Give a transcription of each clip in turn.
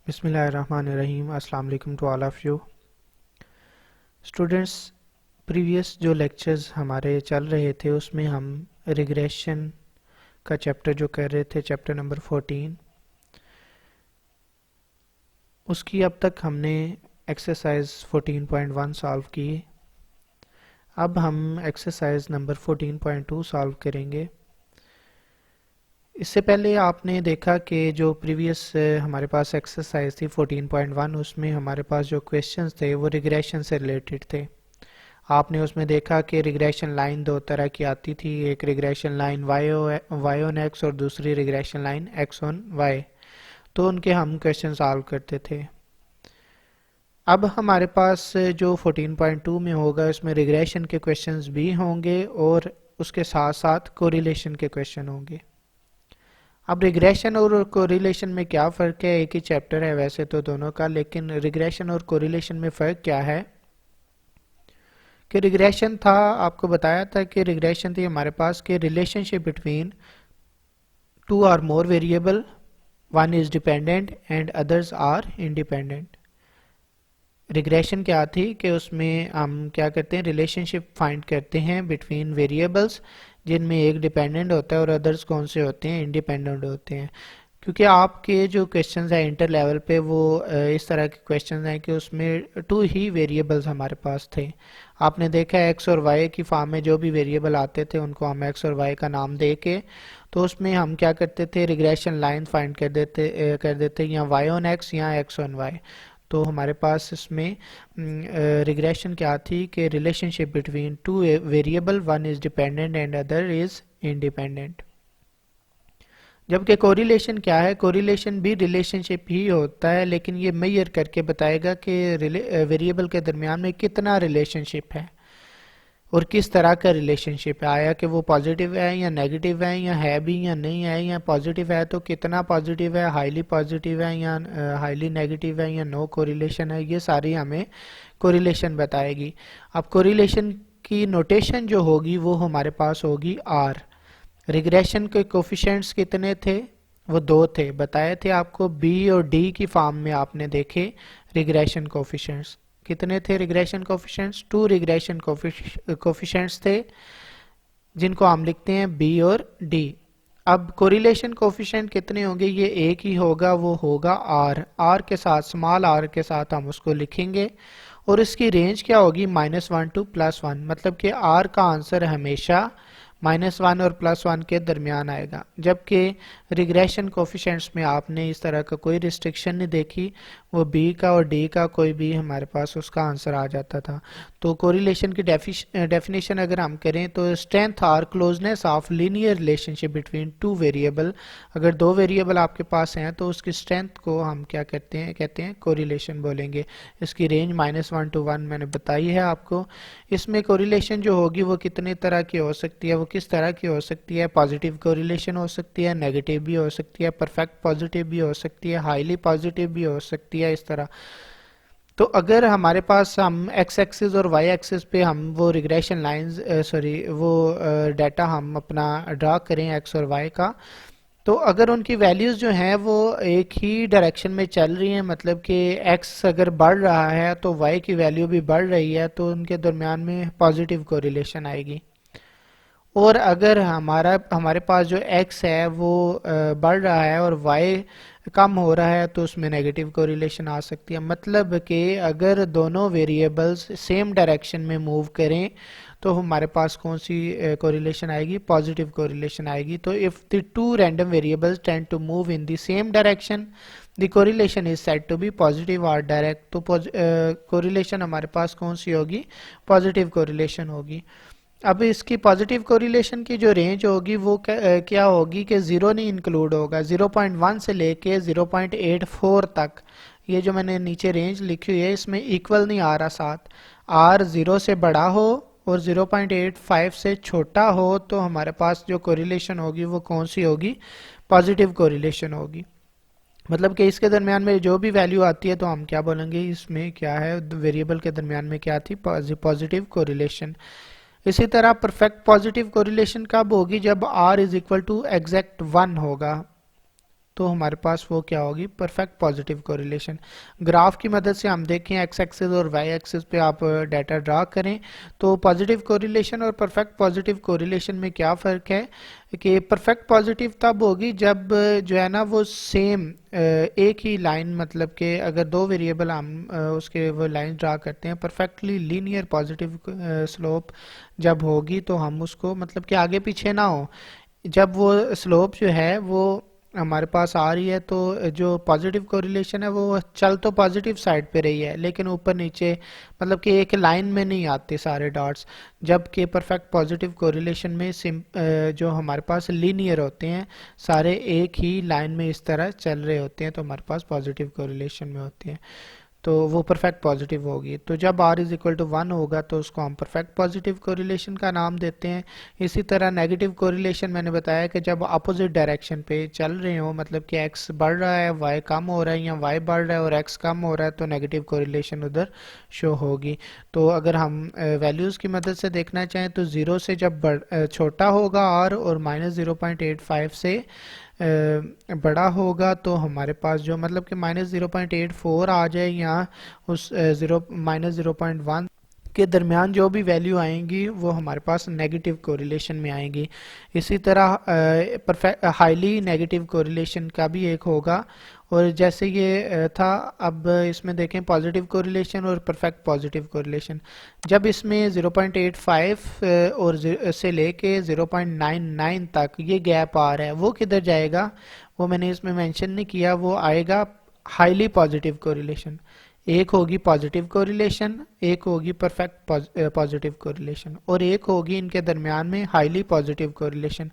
बिस्मिल्लाहिर्रहमानिर्रहीम। अस्सलाम वालेकुम to all of you students. Previous जो लेक्चर्स हमारे चल रहे थे उसमें हम रिग्रेशन का चैप्टर जो कर रहे थे, चैप्टर नंबर 14, उसकी अब तक हमने एक्सरसाइज 14.1 सॉल्व की। अब हम एक्सरसाइज नंबर 14.2 सॉल्व करेंगे। इससे पहले आपने देखा कि जो प्रीवियस हमारे पास एक्सरसाइज थी 14.1, उसमें हमारे पास जो क्वेश्चंस थे वो रिग्रेशन से रिलेटेड थे। आपने उसमें देखा कि रिग्रेशन लाइन दो तरह की आती थी, एक regression line y on x और दूसरी regression line x on y। तो उनके हम क्वेश्चन सॉल्व करते थे। अब हमारे पास जो 14.2 में होगा उसमें रिग्रेशन के क्वेश्चंस भी होंगे और उसके साथ साथ कोरिलेशन के क्वेश्चन होंगे। अब रिग्रेशन और कोरिलेशन में क्या फ़र्क है? एक ही चैप्टर है वैसे तो दोनों का, लेकिन रिग्रेशन और कोरिलेशन में फ़र्क क्या है कि रिग्रेशन था, आपको बताया था कि रिग्रेशन थी हमारे पास के relationship between two or more variable, one is dependent and others are independent. Regression क्या थी कि उसमें हम क्या करते हैं, रिलेशनशिप फाइंड करते हैं बिटवीन वेरिएबल्स जिनमें एक डिपेंडेंट होता है और अदर्स कौन से होते हैं, इंडिपेंडेंट होते हैं। क्योंकि आपके जो क्वेश्चंस हैं इंटर लेवल पे वो इस तरह के क्वेश्चंस हैं कि उसमें टू ही वेरिएबल्स हमारे पास थे। आपने देखा है एक्स और वाई की फॉर्म में जो भी वेरिएबल आते थे उनको हम एक्स और वाई का नाम दे के, तो उसमें हम क्या करते थे, रिग्रेशन लाइन फाइंड कर देते या वाई ऑन एक्स या एक्स ऑन वाई। तो हमारे पास इसमें रिग्रेशन क्या थी कि relationship between two variable, one is dependent and other is independent. जबकि कोरिलेशन क्या है, कोरिलेशन भी रिलेशनशिप ही होता है, लेकिन ये मेजर करके बताएगा कि वेरिएबल के दरमियान में कितना रिलेशनशिप है और किस तरह का रिलेशनशिप है। आया कि वो पॉजिटिव है या नेगेटिव है, या है भी या नहीं है, या पॉजिटिव है तो कितना पॉजिटिव है, हाईली पॉजिटिव है या हाईली नेगेटिव है, या नो कोरिलेशन है। ये सारी हमें कोरिलेशन बताएगी। अब कोरिलेशन की नोटेशन जो होगी वो हमारे पास होगी आर। रिग्रेशन के कोफिशिएंट्स कितने थे? वो दो थे, बताए थे आपको, बी और डी की फॉर्म में आपने देखे रिग्रेशन कोफिशिएंट्स। कितने थे regression coefficients? Two regression coefficients थे जिनको हम लिखते हैं बी और डी। अब कोरिलेशन कोफिशिएंट कितने होंगे? ये एक ही होगा, वो होगा आर। आर के साथ, स्मॉल आर के साथ हम उसको लिखेंगे और इसकी रेंज क्या होगी? -1 to +1। मतलब कि आर का आंसर हमेशा -1 और +1 के दरमियान आएगा। जबकि रिग्रेशन कोफिशिएंट्स में आपने इस तरह का कोई रिस्ट्रिक्शन नहीं देखी, वो बी का और डी का कोई भी हमारे पास उसका आंसर आ जाता था। तो कोरिलेशन की डेफिनेशन अगर हम करें तो स्ट्रेंथ और closeness of linear relationship between two variable. अगर दो वेरिएबल आपके पास हैं तो उसकी स्ट्रेंथ को हम क्या कहते हैं कोरिलेशन बोलेंगे। इसकी रेंज -1 to 1 मैंने बताई है आपको। इसमें कोरिलेशन जो होगी वो कितने तरह की हो सकती है, वो किस तरह की हो सकती है? पॉजिटिव कोरिलेशन हो सकती है, नेगेटिव भी हो सकती है, परफेक्ट पॉजिटिव भी हो सकती है, हाईली पॉजिटिव भी हो सकती है, इस तरह। तो अगर हमारे पास हम एक्स एक्सिस और वाई एक्सिस पे हम वो रिग्रेशन लाइंस वो डाटा हम अपना ड्रा करें एक्स और वाई का, तो अगर उनकी वैल्यूज़ जो हैं वो एक ही डायरेक्शन में चल रही हैं, मतलब कि x अगर बढ़ रहा है तो y की वैल्यू भी बढ़ रही है, तो उनके दरमियान में पॉजिटिव कोरिलेशन आएगी। और अगर हमारे पास जो x है वो बढ़ रहा है और y कम हो रहा है तो उसमें नेगेटिव कोरिलेशन आ सकती है। मतलब कि अगर दोनों वेरिएबल्स सेम डायरेक्शन में मूव करें तो हमारे पास कौन सी कोरिलेशन आएगी? पॉजिटिव कोरिलेशन आएगी। तो if the two random variables tend to move in the same direction the correlation is said to be positive और डायरेक्ट। तो कोरिलेशन हमारे पास कौन सी होगी? पॉजिटिव कोरिलेशन होगी। अब इसकी पॉजिटिव कोरिलेशन की जो रेंज होगी वो क्या होगी कि ज़ीरो नहीं इंक्लूड होगा। 0.1 से लेके 0.84 तक, ये जो मैंने नीचे रेंज लिखी हुई है इसमें इक्वल नहीं आ रहा साथ। आर 0 से बड़ा हो और 0.85 से छोटा हो तो हमारे पास जो कोरिलेशन होगी वो कौन सी होगी? पॉजिटिव कोरिलेशन होगी। मतलब कि इसके दरमियान में जो भी वैल्यू आती है तो हम क्या बोलेंगे, इसमें क्या है, वेरिएबल के दरमियान में क्या थी? Positive correlation. इसी तरह परफेक्ट पॉजिटिव कोरिलेशन कब होगी? जब r is equal to exact 1 होगा। तो हमारे पास वो क्या होगी, परफेक्ट पॉजिटिव कोरिलेशन। ग्राफ की मदद से हम देखें एक्स एक्सिस और वाई एक्सिस पे आप डाटा ड्रा करें तो पॉजिटिव कोरिलेशन और परफेक्ट पॉजिटिव कोरिलेशन में क्या फ़र्क है कि परफेक्ट पॉजिटिव तब होगी जब जो है ना वो सेम एक ही लाइन, मतलब कि अगर दो वेरिएबल हम उसके वो लाइन ड्रा करते हैं, परफेक्टली लीनियर पॉजिटिव स्लोप जब होगी तो हम उसको मतलब कि आगे पीछे ना हो, जब वो स्लोप जो है वो हमारे पास आ रही है तो जो पॉजिटिव कोरिलेशन है वो चल तो पॉजिटिव साइड पे रही है लेकिन ऊपर नीचे मतलब कि एक लाइन में नहीं आते सारे डॉट्स, जबकि परफेक्ट पॉजिटिव कोरिलेशन में जो हमारे पास लीनियर होते हैं सारे एक ही लाइन में इस तरह चल रहे होते हैं तो हमारे पास पॉजिटिव कोरिलेशन में होते हैं, तो वो परफेक्ट पॉजिटिव होगी। तो जब r इज इक्वल टू 1 होगा तो उसको हम परफेक्ट पॉजिटिव कोरिलेशन का नाम देते हैं। इसी तरह नेगेटिव कोरिलेशन मैंने बताया कि जब अपोजिट डायरेक्शन पे चल रहे हो, मतलब कि x बढ़ रहा है y कम हो रहा है या y बढ़ रहा है और x कम हो रहा है तो नेगेटिव कोरिलेशन उधर शो होगी। तो अगर हम वैल्यूज़ की मदद से देखना चाहें तो 0 से जब छोटा होगा r और -0.85 से बड़ा होगा तो हमारे पास जो मतलब कि -0.84 आ जाए या उस -0.1 के दरमियान जो भी वैल्यू आएंगी वो हमारे पास नेगेटिव कोरिलेशन में आएंगी। इसी तरह परफेक्ट हाईली नेगेटिव कोरिलेशन का भी एक होगा, और जैसे ये था अब इसमें देखें पॉजिटिव कोरिलेशन और परफेक्ट पॉजिटिव कोरिलेशन। जब इसमें 0.85 और से लेके 0.99 तक ये गैप आ रहा है वो किधर जाएगा, वो मैंने इसमें मेंशन नहीं किया, वो आएगा हाईली पॉजिटिव कोरिलेशन। एक होगी पॉजिटिव कोरिलेशन, एक होगी परफेक्ट पॉजिटिव कोरिलेशन और एक होगी इनके दरमियान में हाईली पॉजिटिव कोरिलेशन।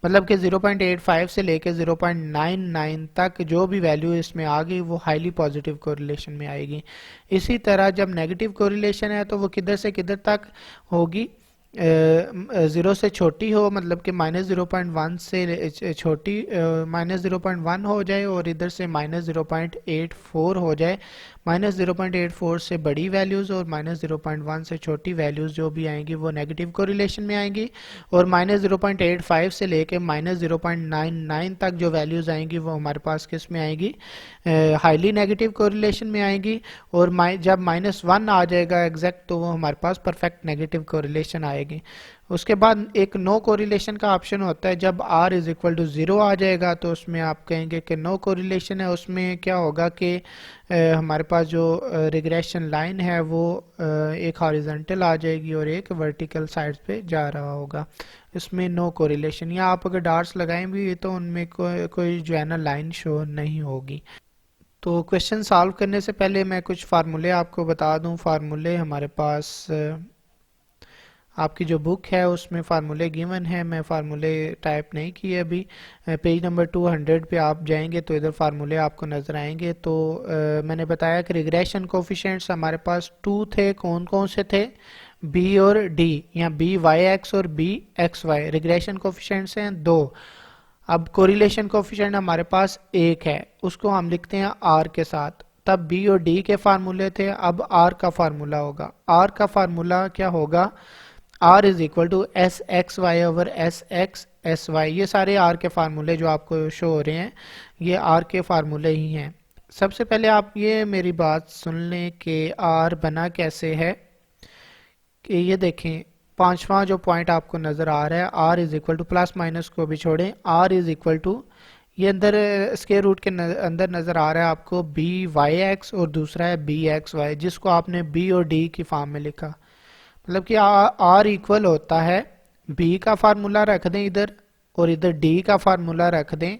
मतलब कि 0.85 से लेकर 0.99 तक जो भी वैल्यू इसमें आ गई वो हाईली पॉजिटिव कोरिलेशन में आएगी। इसी तरह जब नेगेटिव कोरिलेशन है तो वो किधर से किधर तक होगी, 0 से छोटी हो, मतलब कि -0.1 से छोटी -0.1 हो जाए और इधर से -0.84 हो जाए, -0.84 से बड़ी वैल्यूज़ और -0.1 से छोटी वैल्यूज़ जो भी आएंगी वो नेगेटिव कोरिलेशन में आएंगी, और -0.85 से लेके -0.99 तक जो वैल्यूज़ आएंगी वो हमारे पास किस में आएंगी, हाईली नेगेटिव कोरिलेशन में आएंगी, और जब -1 आ जाएगा एग्जैक्ट तो वो हमारे पास परफेक्ट नेगेटिव कोरिलेशन आएगी। उसके बाद एक नो कोरिलेशन का ऑप्शन होता है, जब r इज इक्वल टू 0 आ जाएगा तो उसमें आप कहेंगे कि नो कोरिलेशन है। उसमें क्या होगा कि हमारे पास जो रिग्रेशन लाइन है वो एक हॉरिजॉन्टल आ जाएगी और एक वर्टिकल साइड पे जा रहा होगा, इसमें नो कोरिलेशन। या आप अगर डार्ट्स लगाएं भी तो उनमें कोई जो है ना लाइन शो नहीं होगी। तो क्वेश्चन सॉल्व करने से पहले मैं कुछ फार्मूले आपको बता दूं। फार्मूले हमारे पास आपकी जो बुक है उसमें फार्मूले गिवन है, मैं फार्मूले टाइप नहीं किए अभी। पेज नंबर 200 पे आप जाएंगे तो इधर फार्मूले आपको नज़र आएंगे। तो मैंने बताया कि रिग्रेशन कोफिशिएंट्स हमारे पास 2 थे, कौन कौन से थे, बी और डी, या बी वाई एक्स और B X Y regression coefficients हैं 2। अब कोरिलेशन कोफिशिएंट हमारे पास 1 है, उसको हम लिखते हैं आर के साथ। तब बी और डी के फार्मूले थे, अब आर का फार्मूला होगा। आर का फार्मूला क्या होगा, r is equal to S X Y over S X S Y. ये सारे r के फार्मूले जो आपको शो हो रहे हैं ये r के फार्मूले ही हैं। सबसे पहले आप ये मेरी बात सुन लें कि r बना कैसे है, कि ये देखें पांचवा जो पॉइंट आपको नजर आ रहा है r is equal to, plus minus को भी छोड़ें, r इज इक्वल टू, ये अंदर स्क्वायर रूट के अंदर नजर आ रहा है आपको बी वाई एक्स और दूसरा है बी एक्स वाई, जिसको आपने बी और डी की फॉर्म में लिखा। मतलब कि r इक्वल होता है b का फार्मूला रख दें इधर और इधर d का फार्मूला रख दें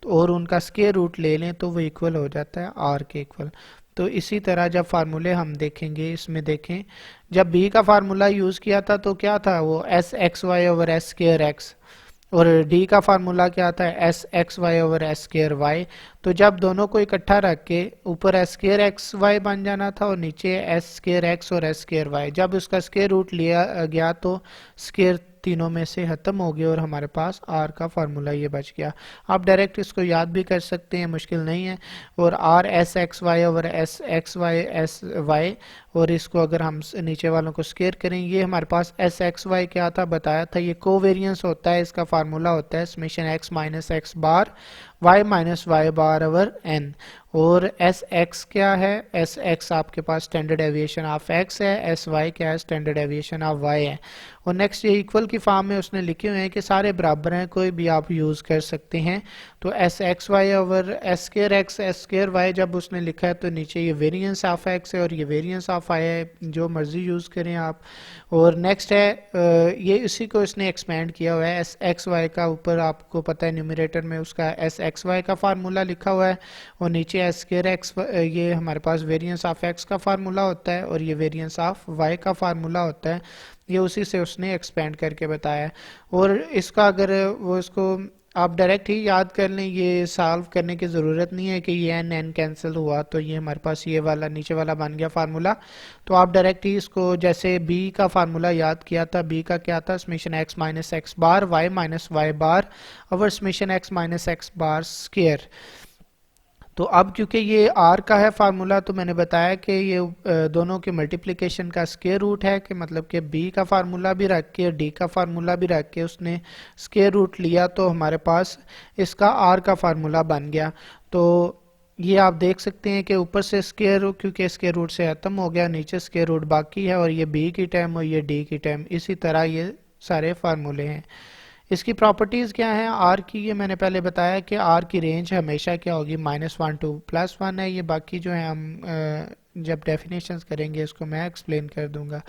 तो और उनका स्क्वायर रूट ले लें तो वो इक्वल हो जाता है r के इक्वल। तो इसी तरह जब फार्मूले हम देखेंगे इसमें देखें, जब b का फार्मूला यूज किया था तो क्या था वो S X Y over S square X, और डी का फार्मूला क्या था S X Y over S square Y. तो जब दोनों को इकट्ठा रख के ऊपर एस स्क्वायर एक्स वाई बन जाना था और नीचे एस स्क्वायर एक्स और एस स्क्वायर वाई, जब उसका स्क्वायर रूट लिया गया तो स्क्वायर तीनों में से खत्म हो गए और हमारे पास आर का फार्मूला ये बच गया। आप डायरेक्ट इसको याद भी कर सकते हैं, मुश्किल नहीं है। और R S X Y over S X Y S Y, और इसको अगर हम नीचे वालों को स्केयर करें, ये हमारे पास एस एक्स वाई क्या था बताया था, ये कोवेरियंस होता है, इसका फार्मूला होता है summation X minus X bar Y minus Y bar over N. और एस एक्स क्या है, एस एक्स आपके पास स्टैंडर्ड एविएशन ऑफ एक्स है, एस वाई क्या है, स्टैंडर्ड एविएशन ऑफ वाई है। और नेक्स्ट ये इक्वल की फॉर्म में उसने लिखे हुए हैं कि सारे बराबर हैं, कोई भी आप यूज़ कर सकते हैं। तो S X Y over S square X S square Y जब उसने लिखा है तो नीचे ये वेरिएंस ऑफ एक्स है और ये वेरिएंस ऑफ वाई है, जो मर्जी यूज़ करें आप। और नेक्स्ट है ये इसी को इसने एक्सपेंड किया हुआ है एस एक्स वाई का, ऊपर आपको पता है न्यूमरेटर में उसका एस एक्स वाई का फार्मूला लिखा हुआ है और नीचे एस स्केयर एक्स, ये हमारे पास वेरिएंस ऑफ एक्स का फार्मूला होता है और ये वेरिएंस ऑफ वाई का फार्मूला होता है। ये उसी से उसने एक्सपेंड करके बताया। और इसका अगर वो इसको आप डायरेक्ट ही याद कर लें, ये सॉल्व करने की ज़रूरत नहीं है कि ये एन एन कैंसिल हुआ तो ये हमारे पास ये वाला नीचे वाला बन गया फार्मूला। तो आप डायरेक्ट ही इसको जैसे बी का फार्मूला याद किया था, बी का क्या था, summation X minus X bar Y minus Y bar over summation X minus X bar square. तो अब क्योंकि ये आर का है फार्मूला, तो मैंने बताया कि ये दोनों के मल्टीप्लिकेशन का स्क्वायर रूट है, कि मतलब कि बी का फार्मूला भी रख के डी का फार्मूला भी रख के उसने स्क्वायर रूट लिया, तो हमारे पास इसका आर का फार्मूला बन गया। तो ये आप देख सकते हैं कि ऊपर से स्क्वायर रूट, क्योंकि स्क्वायर रूट से खत्म हो गया, नीचे स्क्वायर रूट बाकी है, और ये बी की टर्म और ये डी की टर्म, इसी तरह ये सारे फार्मूले हैं। इसकी प्रॉपर्टीज़ क्या हैं आर की, ये मैंने पहले बताया कि आर की रेंज हमेशा क्या होगी, -1 to +1 है। ये बाकी जो है हम जब डेफिनेशंस करेंगे इसको मैं एक्सप्लेन कर दूंगा।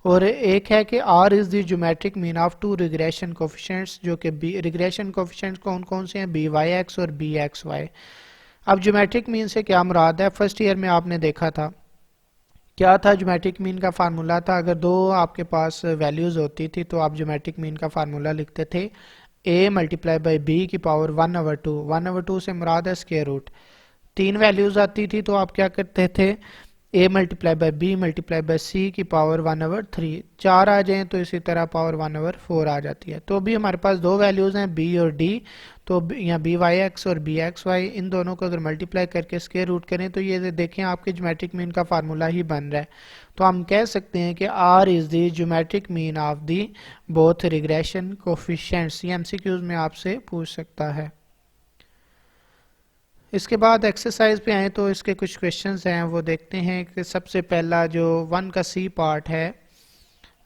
और एक है कि R is the geometric mean of two regression coefficients, जो कि बी रिग्रेशन कोफिशिएंट्स कौन कौन से हैं, बी वाई एक्स और बी एक्स वाई। अब ज्योमेट्रिक मीन से क्या मुराद है, फर्स्ट ईयर में आपने देखा था क्या था, ज्योमेट्रिक मीन का फार्मूला था, अगर दो आपके पास वैल्यूज होती थी तो आप ज्योमेट्रिक मीन का फार्मूला लिखते थे a मल्टीप्लाई बाई बी की पावर 1/2। 1/2 से मुराद है स्क्वायर रूट। तीन वैल्यूज आती थी तो आप क्या करते थे, a multiply by B multiply by C की पावर 1/3। चार आ जाएं तो इसी तरह पावर 1/4 आ जाती है। तो अभी हमारे पास दो वैल्यूज हैं b और d, तो यहाँ बी वाई एक्स और बी एक्स वाई, इन दोनों को अगर मल्टीप्लाई करके स्क्वायर रूट करें तो ये देखें आपके ज्योमेट्रिक मीन का फार्मूला ही बन रहा है। तो हम कह सकते हैं कि r is the geometric mean of the both regression coefficients. ये एमसीक्यूज में आपसे पूछ सकता है। इसके बाद एक्सरसाइज पे आए तो इसके कुछ क्वेश्चंस हैं, वो देखते हैं कि सबसे पहला जो 1 का सी पार्ट है,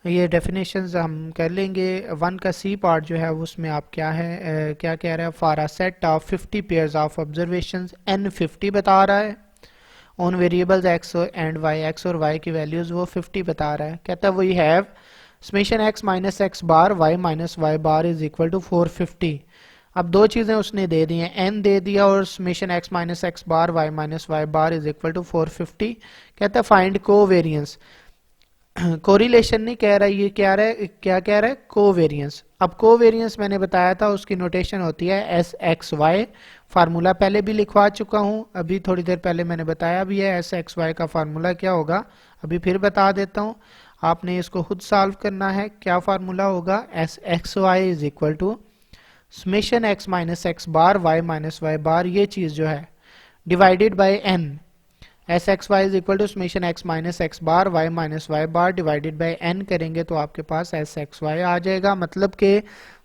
ये डेफिनेशंस हम कर लेंगे। 1 का सी पार्ट जो है उसमें आप क्या है क्या कह रहा है, for a set of 50 pairs of observations n 50 बता रहा है, on variables x and y, x और y की वैल्यूज वो 50 बता रहा है। कहता है we have summation x minus X bar y minus Y bar is equal to 450। अब दो चीजें उसने दे दी हैं, n दे दिया और summation x minus X bar y minus Y bar is equal to 450। कहता है फाइंड कोवेरियंस, कोरिलेशन नहीं कह रहा, ये क्या कह रहा है, कोवेरियंस। अब कोवेरियंस मैंने बताया था उसकी नोटेशन होती है एस एक्स वाई, फार्मूला पहले भी लिखवा चुका हूं, अभी थोड़ी देर पहले मैंने बताया भी है एस एक्स वाई का फार्मूला क्या होगा, अभी फिर बता देता हूं। आपने इसको खुद सॉल्व करना है। क्या फार्मूला होगा, S X Y is equal to summation X minus X bar Y minus Y bar, ये चीज जो है divided by N, S X Y is equal to summation X minus X bar Y minus Y bar divided by N करेंगे तो आपके पास S X Y आ जाएगा। मतलब कि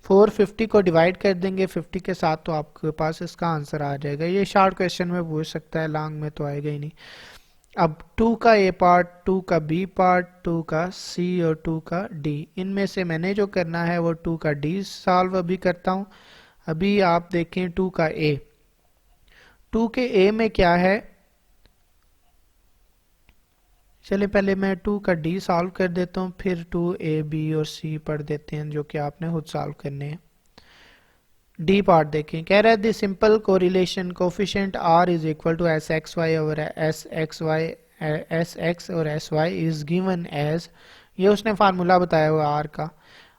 450 को डिवाइड कर देंगे 50 के साथ तो आपके पास इसका आंसर आ जाएगा। ये शॉर्ट क्वेश्चन में पूछ सकता है, लॉन्ग में तो आएगा ही नहीं। अब 2 का ए पार्ट, 2 का बी पार्ट, 2 का सी और 2 का डी, इनमें से मैंने जो करना है वो 2 का डी सॉल्व अभी करता हूं। अभी आप देखें 2 का ए, 2 के ए में क्या है, चलिए पहले मैं 2 का डी सॉल्व कर देता हूँ, फिर 2 ए बी और सी पढ़ देते हैं जो कि आपने खुद सॉल्व करने हैं। डी पार्ट देखें, कह रहा है the simple correlation coefficient R is equal to S X Y over S X Y, S X और S Y is given as, ये उसने फार्मूला बताया हुआ आर का,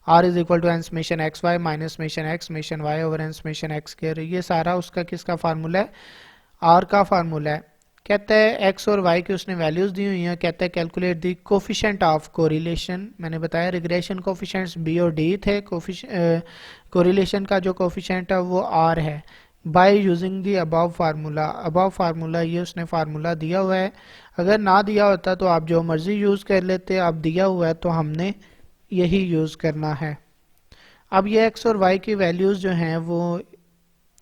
R is equal to N summation X Y minus summation X summation Y over N summation X square. ये सारा उसका किसका फार्मूला है, आर का फार्मूला है। कहता है एक्स और वाई की उसने वैल्यूज दी हुई हैं, कहता है calculate the coefficient of correlation. मैंने बताया रिग्रेशन कोफिशिएंट्स बी और डी थे, कोरिलेशन का जो कोफिशिएंट है वो आर है, by using the above formula. Above formula ये उसने फार्मूला दिया हुआ है, अगर ना दिया होता तो आप जो मर्जी यूज कर लेते, अब दिया हुआ है तो हमने यही यूज करना है। अब ये एक्स और वाई की वैल्यूज जो हैं वो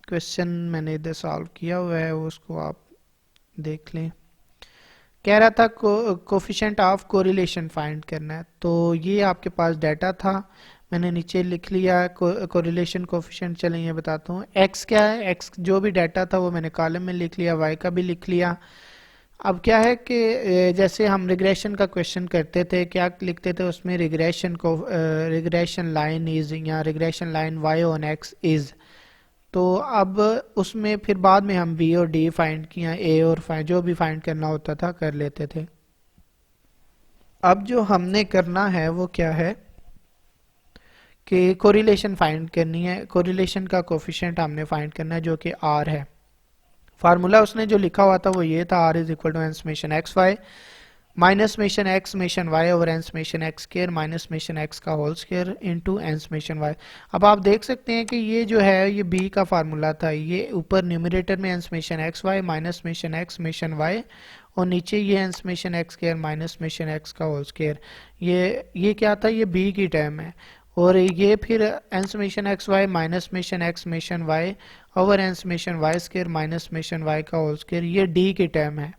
क्वेश्चन मैंने इधर सॉल्व किया हुआ है, उसको आप देख लें। कह रहा था कोफिशिएंट ऑफ कोरिलेशन फाइंड करना है, तो ये आपके पास डाटा था, मैंने नीचे लिख लिया कोरिलेशन कोफिशिएंट। चलें ये बताता हूँ एक्स क्या है, एक्स जो भी डाटा था वो मैंने कॉलम में लिख लिया, वाई का भी लिख लिया। अब क्या है कि जैसे हम रिग्रेशन का क्वेश्चन करते थे, क्या लिखते थे उसमें, रिग्रेशन लाइन इज या regression line Y on X is. तो अब उसमें फिर बाद में हम बी और डी फाइंड किया, ए और जो भी फाइंड करना होता था कर लेते थे। अब जो हमने करना है वो क्या है कि कोरिलेशन फाइंड करनी है, कोरिलेशन का कोफिशिएंट हमने फाइंड करना है जो कि आर है। फार्मूला उसने जो लिखा हुआ था वो ये था, R is equal to N summation X Y minus summation X summation Y over N summation X square minus summation X का whole square into N summation Y. अब आप देख सकते हैं कि ये जो है ये बी का फार्मूला था, ये ऊपर न्यूमरेटर में N summation X Y minus summation X summation Y और नीचे ये N summation X square minus summation X का होल स्क्वायर। ये क्या था, ये बी की टर्म है, और ये फिर N summation X Y minus summation X summation Y over N summation Y square minus summation Y का होल स्क्वायर, ये डी की टर्म है।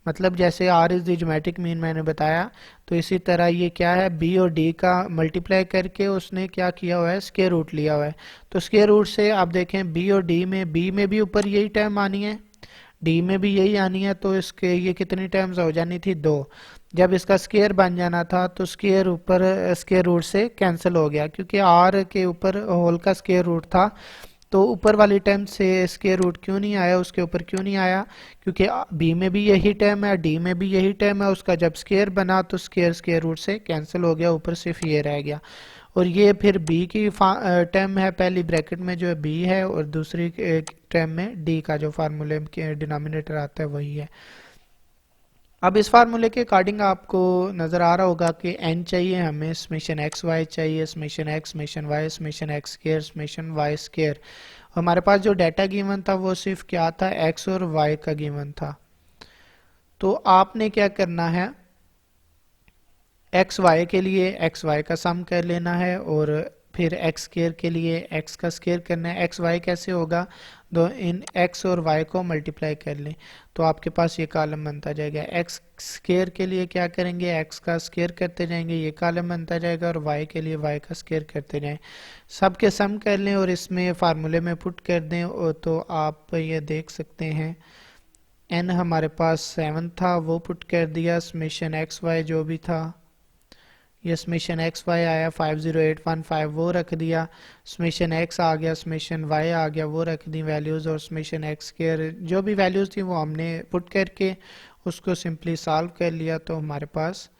मतलब जैसे R is the geometric mean मैंने बताया, तो इसी तरह ये क्या है, बी और डी का मल्टीप्लाई करके उसने क्या किया हुआ है, स्क्वायर रूट लिया हुआ है। तो स्क्वायर रूट से आप देखें बी और डी में, बी में भी ऊपर यही टर्म आनी है, डी में भी यही आनी है, तो इसके ये कितनी टर्म्स हो जानी थी, दो। जब इसका स्क्वायर बन जाना था तो स्क्वायर ऊपर स्क्वायर रूट से कैंसिल हो गया, क्योंकि आर के ऊपर होल का स्क्वायर रूट था, तो ऊपर वाली टर्म से स्क्वायर रूट क्यों नहीं आया, उसके ऊपर क्यों नहीं आया, क्योंकि बी में भी यही टर्म है, डी में भी यही टर्म है, उसका जब स्क्वायर बना तो स्क्वायर रूट से कैंसिल हो गया, ऊपर सिर्फ ये रह गया। और ये फिर बी की टर्म है, पहली ब्रैकेट में जो है बी है और दूसरी टर्म में डी का जो फार्मूले के डिनोमिनेटर आता है वही है। अब इस फार्मूले के अकॉर्डिंग आपको नजर आ रहा होगा कि n चाहिए हमें, समेशन एक्स वाई चाहिए, summation X summation Y summation X square summation Y square. हमारे पास जो डाटा गिवन था वो सिर्फ क्या था, x और y का गिवन था। तो आपने क्या करना है, एक्स वाई के लिए एक्स वाई का सम कर लेना है और फिर एक्स स्क्वायर के लिए एक्स का स्क्वायर करना है। एक्स वाई कैसे होगा, दो इन एक्स और वाई को मल्टीप्लाई कर लें तो आपके पास ये कॉलम बनता जाएगा। एक्स स्क्वायर के लिए क्या करेंगे, एक्स का स्क्वायर करते जाएंगे, ये कॉलम बनता जाएगा, और वाई के लिए वाई का स्क्वायर करते जाएं। सबके सम कर लें और इसमें फार्मूले में पुट कर दें, और तो आप ये देख सकते हैं एन हमारे पास 7 था, वो पुट कर दिया, समेशन एक्स वाई जो भी था, ये समेशन एक्स वाई आया 50815 वो रख दिया, समेशन एक्स आ गया, समेशन वाई आ गया, वो रख दी वैल्यूज़, और समेशन एक्स के जो भी वैल्यूज़ थी वो हमने पुट करके उसको सिंपली सॉल्व कर लिया, तो हमारे पास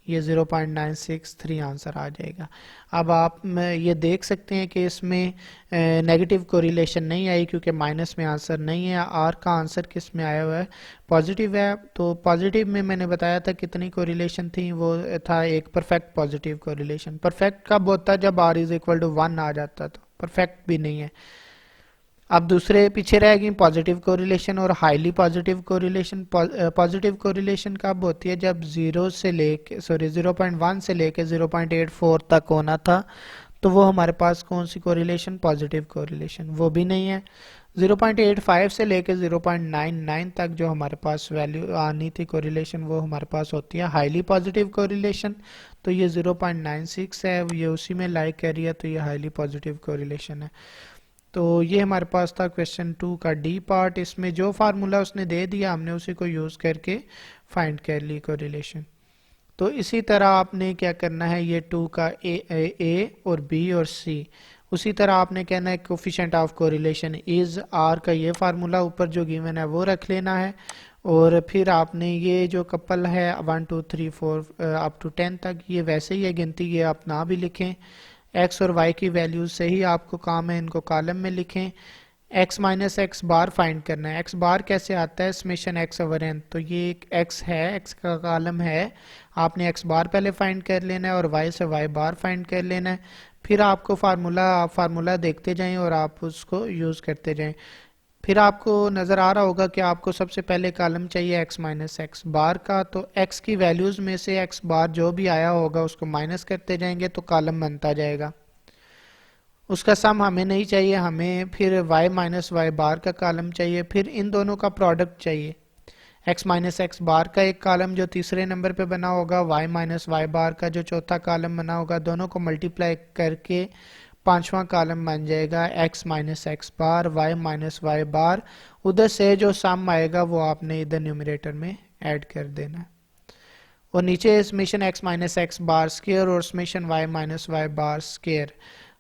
ये 0.963 आंसर आ जाएगा। अब आप ये देख सकते हैं कि इसमें नेगेटिव कोरिलेशन नहीं आई, क्योंकि माइनस में आंसर नहीं है। आर का आंसर किस में आया हुआ है, पॉजिटिव है। तो पॉजिटिव में मैंने बताया था कितनी कोरिलेशन थी, वो था एक परफेक्ट पॉजिटिव कोरिलेशन। परफेक्ट कब होता है, जब आर इज इक्वल टू 1 आ जाता, तो परफेक्ट भी नहीं है। अब दूसरे पीछे रह गई पॉजिटिव कोरिलेशन और highly positive correlation. Positive correlation कब होती है, जब 0.1 से लेके 0.84 तक होना था, तो वो हमारे पास कौन सी कोरिलेशन, पॉजिटिव कोरिलेशन, वो भी नहीं है। 0.85 से लेके 0.99 तक जो हमारे पास वैल्यू आनी थी कोरिलेशन, वो हमारे पास होती है हाईली पॉजिटिव कोरिलेशन। तो ये 0.96 है, ये उसी में लाइक कर रही है, तो ये हाईली पॉजिटिव कोरिलेशन है। तो ये हमारे पास था क्वेश्चन 2 का डी पार्ट। इसमें जो फार्मूला उसने दे दिया हमने उसी को यूज करके फाइंड कर ली कोरिलेशन। तो इसी तरह आपने क्या करना है, ये 2 का ए और बी और सी, उसी तरह आपने कहना है coefficient of correlation is R का ये फार्मूला ऊपर जो गिवन है वो रख लेना है, और फिर आपने ये जो कपल है 1 2 3 4 अप टू 10 तक, ये वैसे ही है गिनती, ये आप ना भी लिखें, एक्स और वाई की वैल्यूज से ही आपको काम है, इनको कॉलम में लिखें, एक्स माइनस एक्स बार फाइंड करना है। एक्स बार कैसे आता है, समेशन एक्स ओवर एन। तो ये एक एक्स है, एक्स का कॉलम है, आपने एक्स बार पहले फाइंड कर लेना है और वाई से वाई बार फाइंड कर लेना है। फिर आपको आप फार्मूला देखते जाएं और आप उसको यूज़ करते जाएं। फिर आपको नज़र आ रहा होगा कि आपको सबसे पहले कॉलम चाहिए एक्स माइनस एक्स बार का। तो एक्स की वैल्यूज़ में से एक्स बार जो भी आया होगा उसको माइनस करते जाएंगे तो कॉलम बनता जाएगा। उसका सम हमें नहीं चाहिए, हमें फिर y माइनस वाई बार का कॉलम चाहिए, फिर इन दोनों का प्रोडक्ट चाहिए। x माइनस एक्स बार का एक कॉलम जो तीसरे नंबर पे बना होगा, y माइनस वाई बार का जो चौथा कॉलम बना होगा, दोनों को मल्टीप्लाई करके पांचवा कॉलम बन जाएगा x minus X bar y minus Y बार। उधर से जो सम आएगा वो आपने इधर न्यूमरेटर में ऐड कर देना। और नीचे summation x minus X bar square और summation y minus Y bar square.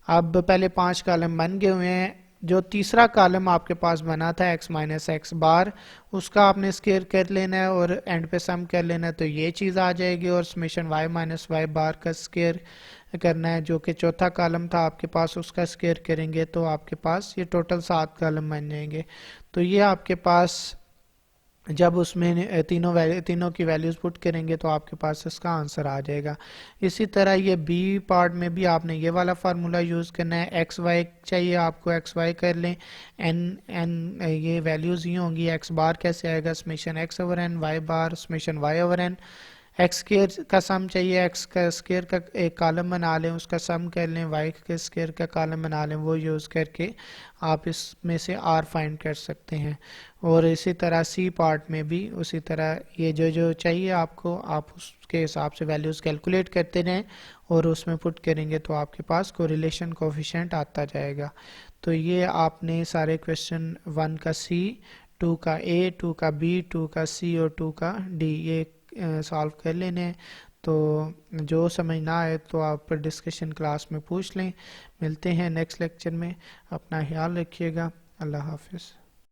अब पहले 5 कॉलम बन गए हुए हैं। जो तीसरा कॉलम आपके पास बना था x माइनस एक्स बार, उसका आपने स्क्वायर कर लेना है और एंड पे सम कर लेना है, तो ये चीज़ आ जाएगी। और समेशन y माइनस वाई बार का स्क्वायर करना है, जो कि चौथा कॉलम था आपके पास, उसका स्क्वायर करेंगे तो आपके पास ये टोटल 7 कॉलम बन जाएंगे। तो ये आपके पास जब उसमें तीनों की वैल्यूज पुट करेंगे तो आपके पास इसका आंसर आ जाएगा। इसी तरह ये बी पार्ट में भी आपने ये वाला फार्मूला यूज़ करना है। एक्स वाई चाहिए आपको, एक्स वाई कर लें। एन एन ये वैल्यूज़ ही होंगी। एक्स बार कैसे आएगा, summation X over N, Y bar summation Y over N. X square का सम चाहिए, एक्स का स्क्वायर का एक कॉलम बना लें, उसका सम कर लें, वाई के स्क्वायर का कॉलम बना लें, वो यूज़ करके आप इसमें से आर फाइंड कर सकते हैं। और इसी तरह सी पार्ट में भी उसी तरह ये जो जो चाहिए आपको, आप उसके हिसाब से वैल्यूज़ कैलकुलेट करते रहें और उसमें पुट करेंगे तो आपके पास कोरिलेशन कोफिशिएंट आता जाएगा। तो ये आपने सारे क्वेश्चन 1 का सी, 2 का ए, 2 का बी, 2 का सी और 2 का डी ये सॉल्व कर लेने हैं। तो जो समझ ना आए तो आप डिस्कशन क्लास में पूछ लें। मिलते हैं नेक्स्ट लेक्चर में, अपना ख्याल रखिएगा। अल्लाह हाफिज़।